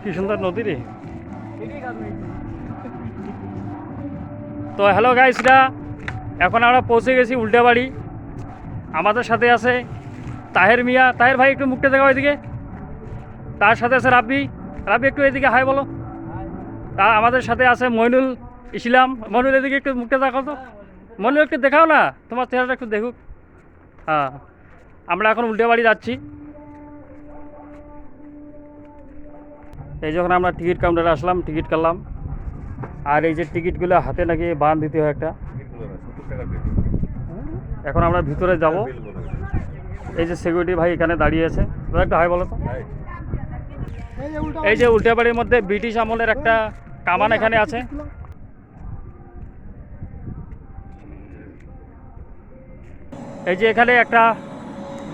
কি সুন্দর নদী রে। তো হ্যালো গাইসরা, এখন আমরা পৌঁছে গেছি উল্টাবাড়ি। আমাদের সাথে আছে তাহের মিয়া। তাহের ভাই একটু মুখটা দেখাও এদিকে। তার সাথে আছে রাব্বি। রাব্বি একটু এদিকে হাই বলো। তা আমাদের সাথে আছে মইনুল ইসলাম। মইনুল এদিকে একটু মুখটা দেখাও তো। মইনুল একটু দেখাও না, তোমার চেহারাটা একটু দেখুক। হ্যাঁ, আমরা এখন উল্টাবাড়ি যাচ্ছি। এই যখন আমরা টিকিট কাউন্টারে আসলাম, টিকিট কাটলাম। আর এই যে টিকিটগুলো হাতে নাকি বান দিতে হয় একটা। এখন আমরা ভিতরে যাব। এই যে সিকিউরিটি ভাই এখানে দাঁড়িয়ে আছে, একটা হাই বলো তো। এই যে উল্টাবাড়ির মধ্যে ব্রিটিশ আমলের একটা কামান এখানে আছে। এই যে এখানে একটা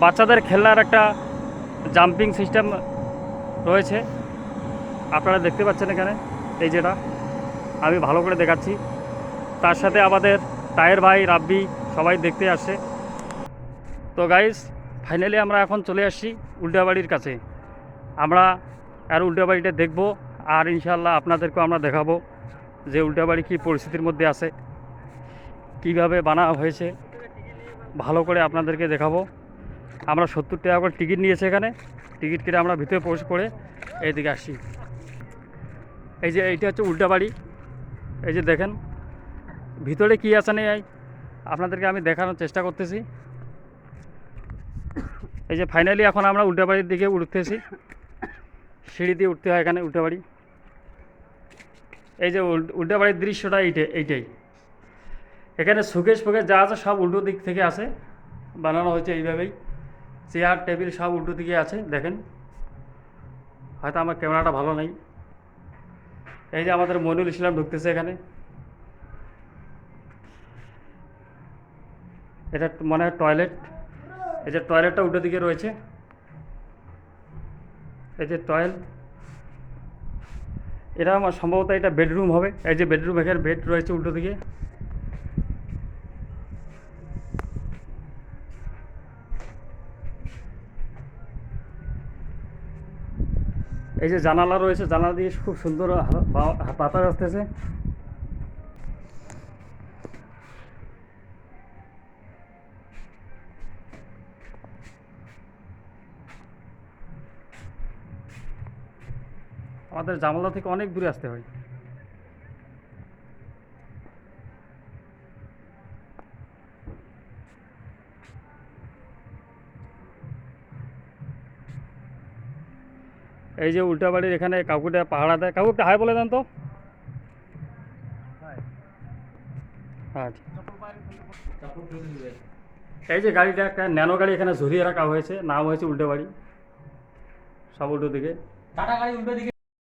বাচ্চাদের খেলনার একটা জাম্পিং সিস্টেম রয়েছে, আপনারা দেখতে পাচ্ছেন এখানে। এই যেটা আমি ভালো করে দেখাচ্ছি। তার সাথে আমাদের তাহের ভাই, রাব্বি সবাই দেখতে আসছে। তো গাইস, ফাইনালি আমরা এখন চলে আসছি উল্টাবাড়ির কাছে। আমরা আর উল্টাবাড়িটা দেখব, আর ইনশাল্লাহ আপনাদেরকেও আমরা দেখাবো যে উল্টাবাড়ি কী পরিস্থিতির মধ্যে আছে, কিভাবে বানা হয়েছে, ভালো করে আপনাদেরকে দেখাবো। আমরা 70 টাকা করে টিকিট নিয়েছি এখানে। টিকিট কেটে আমরা ভিতরে প্রবেশ করে এইদিকে আসছি। এই যে এইটা হচ্ছে উল্টাবাড়ি। এই যে দেখেন ভিতরে কী আছে নেই আপনাদেরকে আমি দেখানোর চেষ্টা করতেছি। এই যে ফাইনালি এখন আমরা উল্টাবাড়ির দিকে উঠতেছি। সিঁড়ি দিয়ে উঠতে হয় এখানে উল্টাবাড়ি। এই যে উল্টাবাড়ির দৃশ্যটা এইটাই। এখানে শোকেস ফোকেস যা আছে সব উল্টো দিক থেকে আছে, বানানো হয়েছে এইভাবেই। চেয়ার টেবিল সব উল্টো দিকে আছে, দেখেন। হয়তো আমার ক্যামেরাটা ভালো নেই। এই যে আমাদের মইনুল ইসলাম ঢুকতেছে এখানে। এটা মনে হয় টয়লেট। এই যে টয়লেটটা উল্টো দিকে রয়েছে। এই যে টয়লেট, এটা আমার সম্ভবত এটা বেডরুম হবে। এই যে বেডরুম, এখানে বেড রয়েছে উল্টো দিকে। এই যে জানালা রয়েছে, জানালা দিয়ে খুব সুন্দর বাতাস আসতেছে। আমাদের জামালদা থেকে অনেক দূরে আসতে হয়। এই যে উল্টাবাড়ির এখানে কাকুটা পাহাড়া দেয়। কাকু একটা হাই বলে দেন তো। হ্যাঁ, এই যে গাড়িটা একটা ন্যানো গাড়ি এখানে ঝুলিয়ে রাখা হয়েছে, নাম হয়েছে উল্টাবাড়ি। সব উল্টো দিকে।